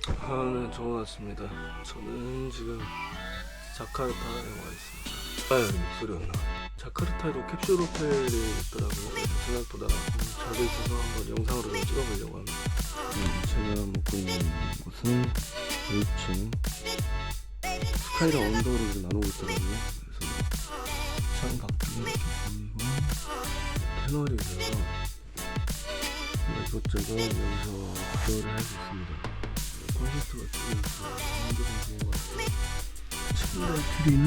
네, 좋은 아침입니다. 저는 지금 자카르타에 와 있습니다. 목소리였나? 자카르타에도 캡슐 호텔이 있더라고요. 그래서 생각보다 잘 돼 있어서 한번 영상으로 좀 찍어보려고 합니다. 제가 묵고 있는 곳은 1층 스카이라 언더로 나누고 있더라고요. 그래서 창 밖이 이렇게 보이고 패널이 있어서 이것저것 여기서 조절을 할 수 있습니다. 콘서트가 조금 있어요. 좋은 것 같아요. 침대 트리는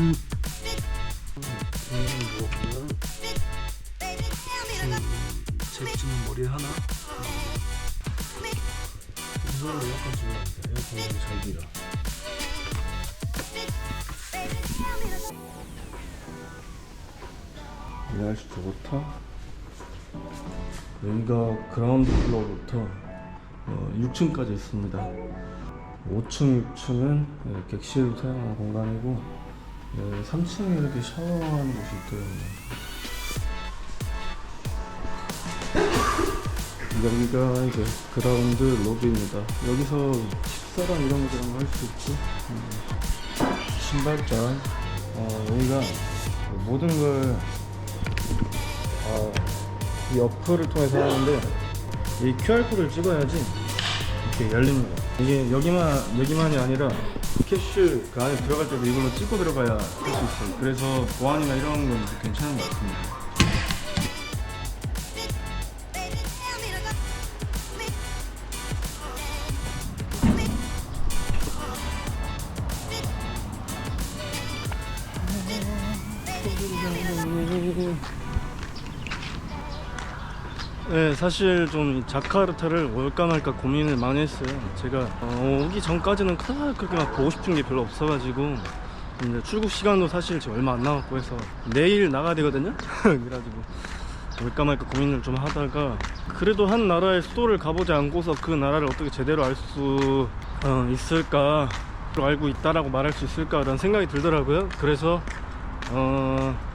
무엇보다 잭지는 머리 하나 이거는 에어컨 중요합니다. 에어컨이 잘 돼요. 이 날씨 좋다. 여기가 그라운드 플로어부터 6층까지 있습니다. 5층, 6층은 객실로 사용하는 공간이고 3층에 이렇게 샤워하는 곳이 있더라고요. 여기가 이제 그라운드 로비입니다. 여기서 식사랑 이런 거랑 할 수 있고 신발장 여기가 모든 걸 이 어플을 통해서 하는데 이 QR코드를 찍어야지 이렇게 열립니다. 이게 여기만이 아니라 캐시 그 안에 들어갈 때도 이걸로 찍고 들어가야 할 수 있어요. 그래서 보안이나 이런 건 괜찮은 것 같습니다. 네, 사실 좀 자카르타를 올까 말까 고민을 많이 했어요. 제가 오기 전까지는 그렇게 막 보고 싶은 게 별로 없어가지고 이제 출국 시간도 사실 지금 얼마 안 남았고 해서 내일 나가야 되거든요. 그래가지고 올까 말까 고민을 좀 하다가 그래도 한 나라의 수도를 가보지 않고서 그 나라를 어떻게 제대로 알 수 있을까, 알고 있다라고 말할 수 있을까라는 생각이 들더라고요. 그래서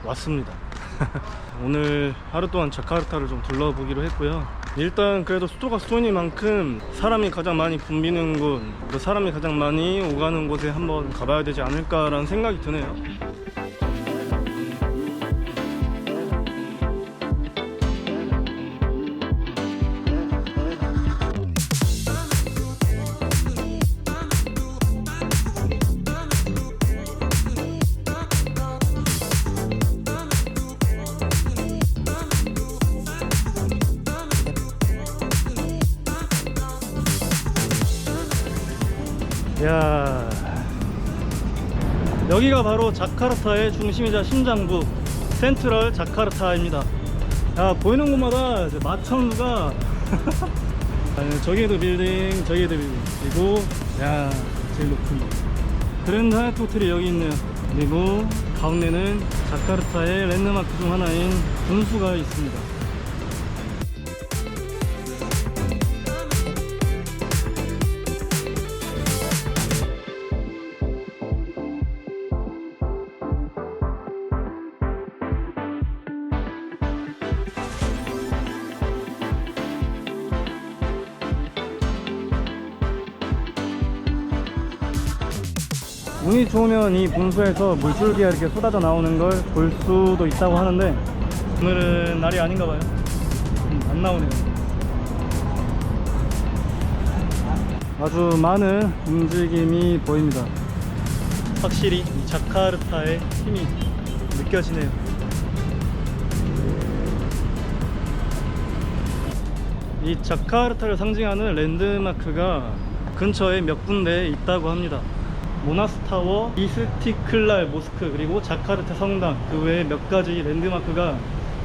왔습니다. 오늘 하루 동안 자카르타를 좀 둘러보기로 했고요. 일단 그래도 수도가 수도니만큼 사람이 가장 많이 붐비는 곳, 사람이 가장 많이 오가는 곳에 한번 가봐야 되지 않을까라는 생각이 드네요. 야, 여기가 바로 자카르타의 중심이자 심장부 센트럴 자카르타입니다. 야, 보이는 곳마다 이제 마천루가 저기에도 빌딩, 저기에도 빌딩, 그리고 야, 제일 높은 그랜드 하얏트 호텔이 여기 있네요. 그리고 가운데는 자카르타의 랜드마크 중 하나인 분수가 있습니다. 운이 좋으면 이 분수에서 물줄기가 이렇게 쏟아져 나오는 걸 볼 수도 있다고 하는데 오늘은 날이 아닌가 봐요. 안 나오네요. 아주 많은 움직임이 보입니다. 확실히 이 자카르타의 힘이 느껴지네요. 이 자카르타를 상징하는 랜드마크가 근처에 몇 군데 있다고 합니다. 모나스타워, 이스티클랄 모스크, 그리고 자카르타 성당, 그 외에 몇 가지 랜드마크가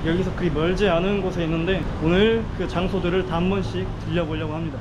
여기서 그리 멀지 않은 곳에 있는데 오늘 그 장소들을 다 한 번씩 들려보려고 합니다.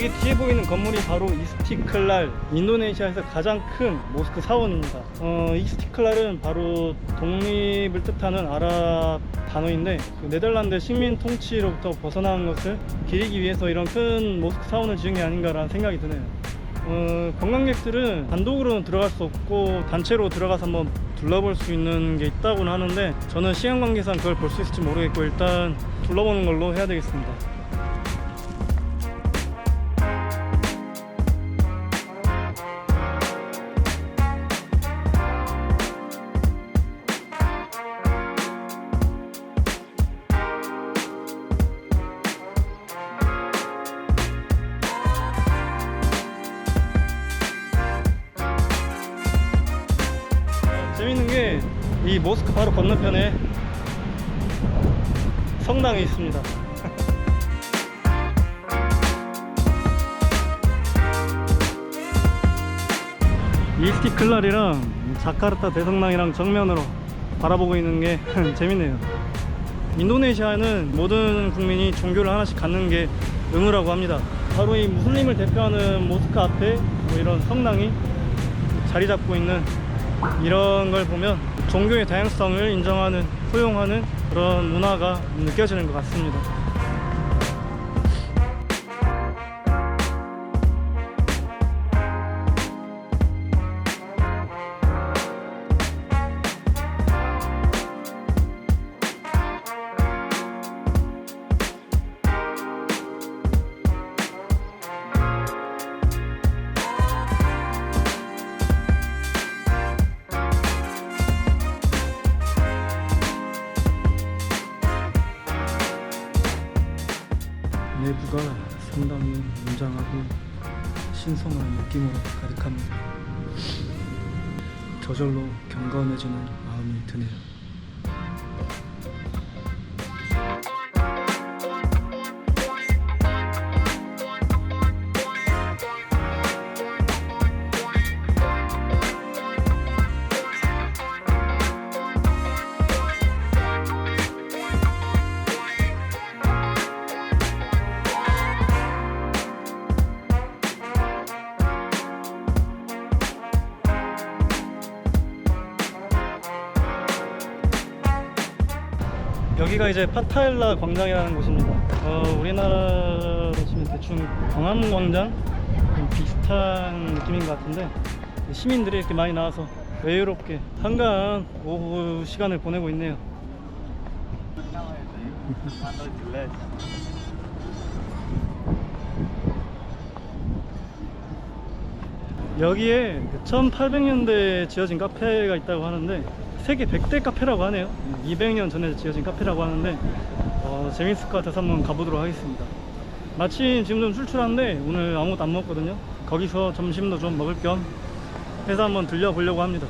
여기 뒤에 보이는 건물이 바로 이스티클랄, 인도네시아에서 가장 큰 모스크 사원입니다. 이스티클랄은 바로 독립을 뜻하는 아랍 단어인데 그 네덜란드 식민 통치로부터 벗어나는 것을 기리기 위해서 이런 큰 모스크 사원을 지은 게 아닌가라는 생각이 드네요. 관광객들은 단독으로는 들어갈 수 없고 단체로 들어가서 한번 둘러볼 수 있는 게 있다고는 하는데 저는 시간 관계상 그걸 볼 수 있을지 모르겠고 일단 둘러보는 걸로 해야 되겠습니다. 재밌는 게 이 모스크 바로 건너편에 성당이 있습니다. 이스티클랄이랑 자카르타 대성당이랑 정면으로 바라보고 있는 게 재밌네요. 인도네시아는 모든 국민이 종교를 하나씩 갖는 게 의무라고 합니다. 바로 이 무슬림을 대표하는 모스크 앞에 뭐 이런 성당이 자리 잡고 있는 이런 걸 보면 종교의 다양성을 인정하는, 포용하는 그런 문화가 느껴지는 것 같습니다. 내부가 상당히 웅장하고 신성한 느낌으로 가득합니다. 저절로 경건해지는 마음이 드네요. 여기가 이제 파타일라 광장이라는 곳입니다. 우리나라로 치면 대충 광화문광장 비슷한 느낌인 것 같은데 시민들이 이렇게 많이 나와서 여유롭게 한가한 오후 시간을 보내고 있네요. 여기에 1800년대에 지어진 카페가 있다고 하는데 세계 100대 카페라고 하네요. 200년 전에 지어진 카페라고 하는데 재밌을 것 같아서 한번 가보도록 하겠습니다. 마침 지금 좀 출출한데 오늘 아무것도 안 먹었거든요. 거기서 점심도 좀 먹을 겸 해서 한번 들려보려고 합니다.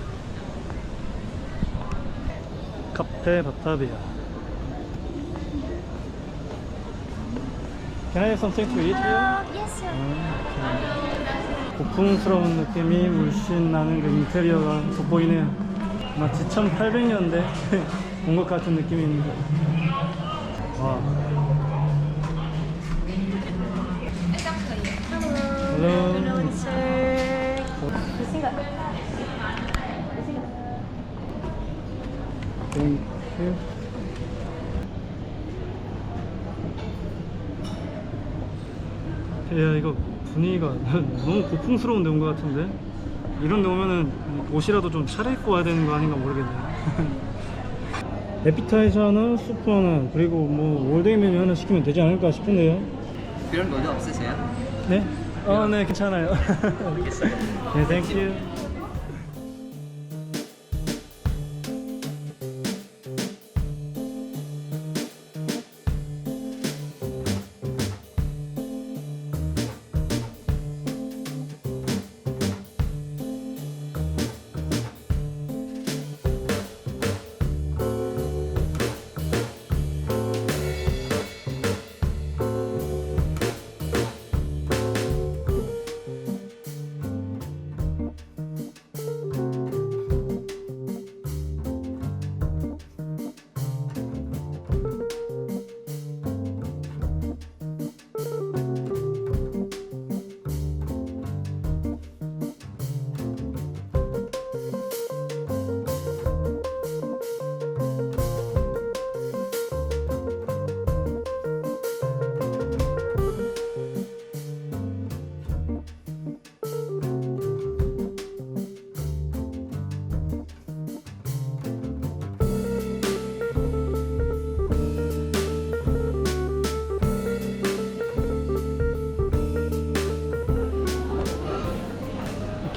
카페 바타비아. Can I have something to eat here? Yes, sir. 고풍스러운 느낌이 물씬 나는 그 인테리어가 돋보이네요. 마치 1800년대 온 것 같은 느낌입니다. 와. Hello. Hello, sir. Thank you. 야, 이거 분위기가 너무 고풍스러운 데 온 것 같은데 이런 데 오면은 옷이라도 좀 차려입고 와야 되는 거 아닌가 모르겠네요. 에피타이저 하나, 수프 하나, 그리고 뭐 올데이 메뉴 하나 시키면 되지 않을까 싶은데요. 이런 거는 없으세요? 네? 네, 괜찮아요. 알겠어요. 네, 땡큐.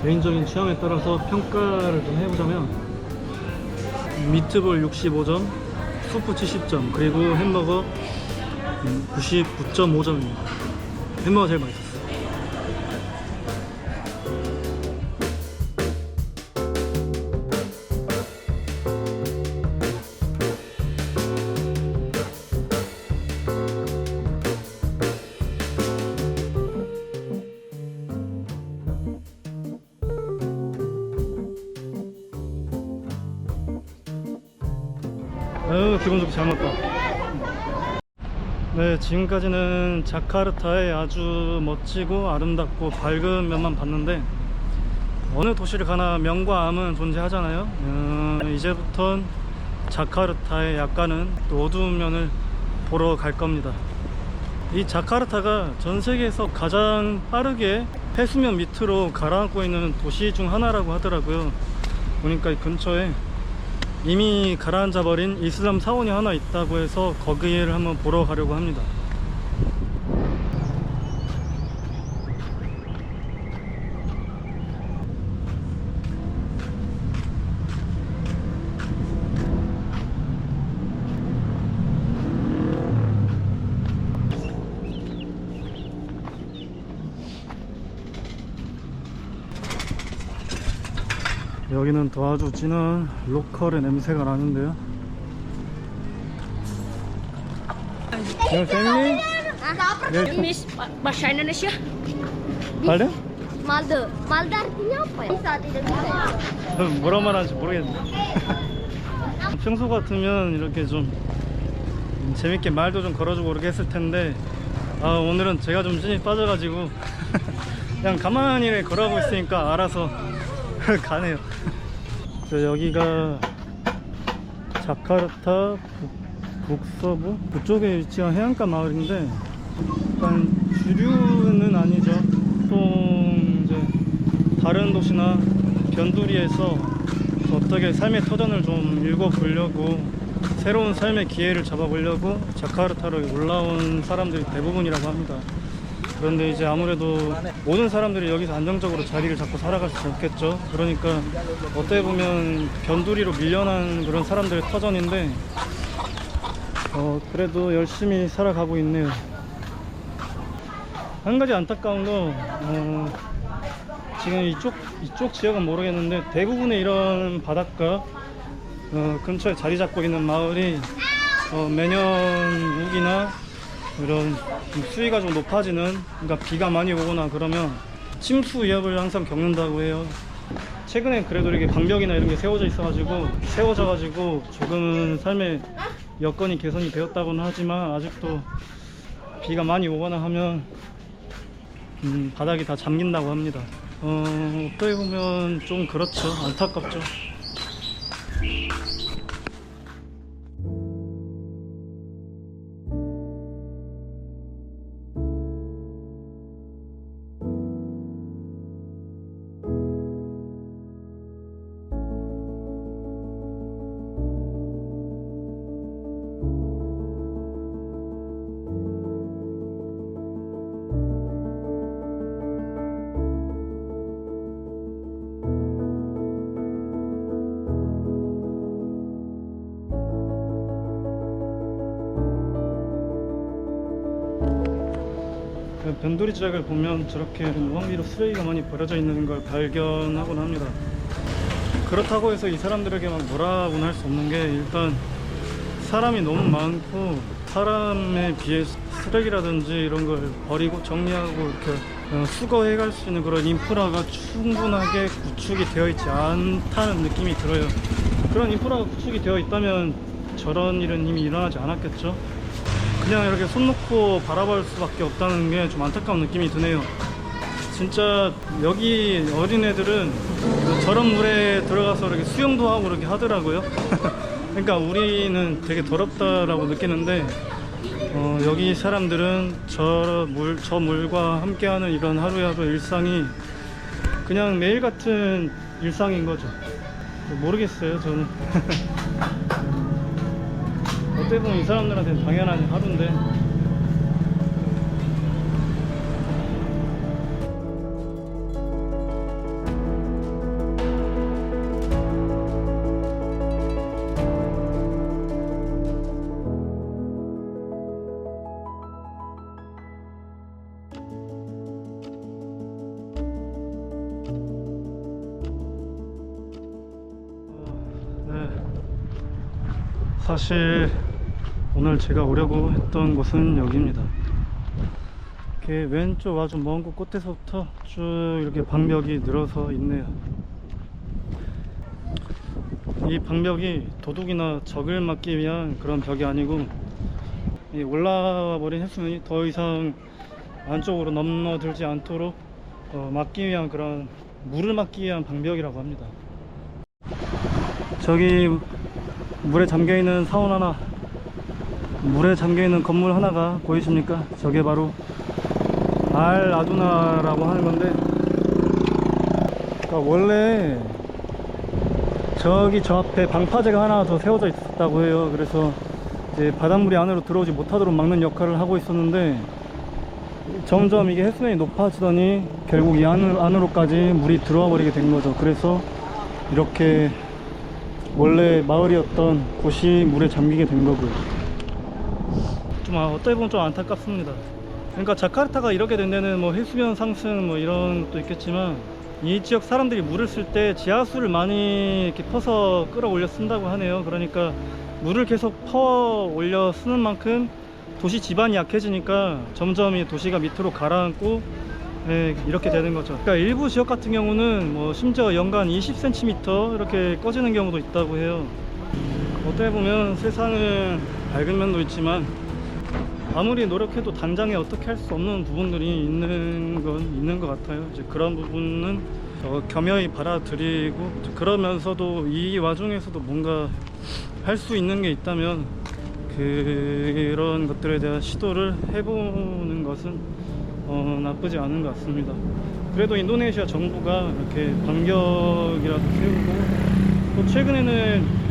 개인적인 취향에 따라서 평가를 좀 해보자면 미트볼 65점, 수프 70점, 그리고 햄버거 99.5점입니다. 햄버거 제일 맛있었어요. 기분 좋게 잘 먹었다. 네, 지금까지는 자카르타의 아주 멋지고 아름답고 밝은 면만 봤는데 어느 도시를 가나 명과 암은 존재하잖아요. 이제부턴 자카르타의 약간은 또 어두운 면을 보러 갈 겁니다. 이 자카르타가 전 세계에서 가장 빠르게 해수면 밑으로 가라앉고 있는 도시 중 하나라고 하더라고요. 보니까 이 근처에 이미 가라앉아 버린 이슬람 사원이 하나 있다고 해서 거기를 한번 보러 가려고 합니다. 여기는 더 아주 진한 로컬의 냄새가 나는데요. Your family? Miss bahasa Indonesia. Pardon? Malda. Malda artinya apa ya? Saat tidak bisa. 뭐라 말하는지 모르겠네. 평소 같으면 이렇게 좀 재밌게 말도 좀 걸어주고 그렇게 했을 텐데 오늘은 제가 좀 찐이 빠져가지고 그냥 가만히 걸어가고 있으니까 알아서 가네요. 여기가 자카르타 북서부 그쪽에 위치한 해안가 마을인데 약간 주류는 아니죠. 보통 이제 다른 도시나 변두리에서 어떻게 삶의 터전을 좀 읽어보려고 새로운 삶의 기회를 잡아보려고 자카르타로 올라온 사람들이 대부분이라고 합니다. 그런데 이제 아무래도 모든 사람들이 여기서 안정적으로 자리를 잡고 살아갈 수 없겠죠. 그러니까 어떻게 보면 변두리로 밀려난 그런 사람들의 터전인데 그래도 열심히 살아가고 있네요. 한 가지 안타까운 거 지금 이쪽 지역은 모르겠는데 대부분의 이런 바닷가 근처에 자리 잡고 있는 마을이 매년 우기나 이런 수위가 좀 높아지는, 그러니까 비가 많이 오거나 그러면 침수 위협을 항상 겪는다고 해요. 최근에 그래도 이렇게 방벽이나 이런 게 세워져가지고 조금은 삶의 여건이 개선이 되었다고는 하지만 아직도 비가 많이 오거나 하면 바닥이 다 잠긴다고 합니다. 어떻게 보면 좀 그렇죠. 안타깝죠. 변두리 지역을 보면 저렇게 무방비로 쓰레기가 많이 버려져 있는 걸 발견하곤 합니다. 그렇다고 해서 이 사람들에게 막 뭐라고는 할 수 없는 게, 일단 사람이 너무 많고 사람에 비해 쓰레기라든지 이런 걸 버리고 정리하고 이렇게 수거해 갈 수 있는 그런 인프라가 충분하게 구축이 되어 있지 않다는 느낌이 들어요. 그런 인프라가 구축이 되어 있다면 저런 일은 이미 일어나지 않았겠죠. 그냥 이렇게 손 놓고 바라볼 수밖에 없다는 게 좀 안타까운 느낌이 드네요. 진짜 여기 어린애들은 저런 물에 들어가서 이렇게 수영도 하고 그렇게 하더라고요. 그러니까 우리는 되게 더럽다라고 느끼는데 여기 사람들은 저 물과 함께하는 이런 하루하루 일상이 그냥 매일 같은 일상인 거죠. 모르겠어요, 저는. 어떻게 보면 이 사람들한테는 당연한 하루인데. 사실 오늘 제가 오려고 했던 곳은 여기입니다. 이렇게 왼쪽 아주 먼 곳 끝에서부터 쭉 이렇게 방벽이 늘어서 있네요. 이 방벽이 도둑이나 적을 막기 위한 그런 벽이 아니고, 이 올라와 버린 해수면이 더 이상 안쪽으로 넘어들지 않도록 막기 위한, 그런 물을 막기 위한 방벽이라고 합니다. 저기 물에 잠겨있는 사원 하나, 물에 잠겨있는 건물 하나가 보이십니까? 저게 바로 알 아두나라고 하는 건데, 그러니까 원래 저기 저 앞에 방파제가 하나 더 세워져 있었다고 해요. 그래서 이제 바닷물이 안으로 들어오지 못하도록 막는 역할을 하고 있었는데, 점점 이게 해수면이 높아지더니 결국 이 안으로까지 물이 들어와 버리게 된 거죠. 그래서 이렇게 원래 마을이었던 곳이 물에 잠기게 된 거고요. 좀 어떻게 보면 좀 안타깝습니다. 그러니까 자카르타가 이렇게 된 데는 뭐 해수면 상승 뭐 이런 것도 있겠지만, 이 지역 사람들이 물을 쓸 때 지하수를 많이 이렇게 퍼서 끌어올려 쓴다고 하네요. 그러니까 물을 계속 퍼 올려 쓰는 만큼 도시 지반이 약해지니까 점점 이 도시가 밑으로 가라앉고, 이렇게 되는 거죠. 그러니까 일부 지역 같은 경우는 뭐 심지어 연간 20cm 이렇게 꺼지는 경우도 있다고 해요. 어떻게 보면 세상은 밝은 면도 있지만, 아무리 노력해도 당장에 어떻게 할 수 없는 부분들이 있는 건 있는 것 같아요. 이제 그런 부분은 겸허히 받아들이고, 그러면서도 이 와중에서도 뭔가 할 수 있는 게 있다면 그런 것들에 대한 시도를 해보는 것은 나쁘지 않은 것 같습니다. 그래도 인도네시아 정부가 이렇게 반격이라도 세우고, 또 최근에는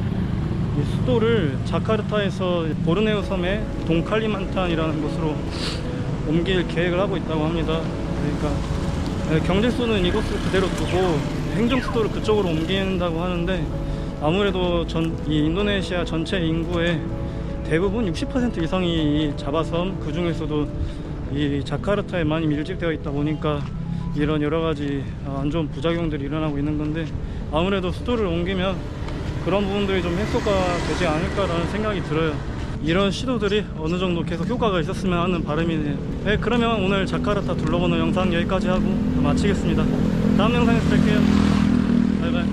이 수도를 자카르타에서 보르네오 섬의 동칼리만탄이라는 곳으로 옮길 계획을 하고 있다고 합니다. 그러니까 경제수는 이곳을 그대로 두고 행정수도를 그쪽으로 옮긴다고 하는데, 아무래도 이 인도네시아 전체 인구의 대부분 60% 이상이 이 자바섬, 그 중에서도 이 자카르타에 많이 밀집되어 있다 보니까 이런 여러가지 안 좋은 부작용들이 일어나고 있는 건데, 아무래도 수도를 옮기면 그런 부분들이 좀 해소가 되지 않을까라는 생각이 들어요. 이런 시도들이 어느 정도 계속 효과가 있었으면 하는 바람이네요. 네, 그러면 오늘 자카르타 둘러보는 영상 여기까지 하고 마치겠습니다. 다음 영상에서 뵐게요. 바이바이.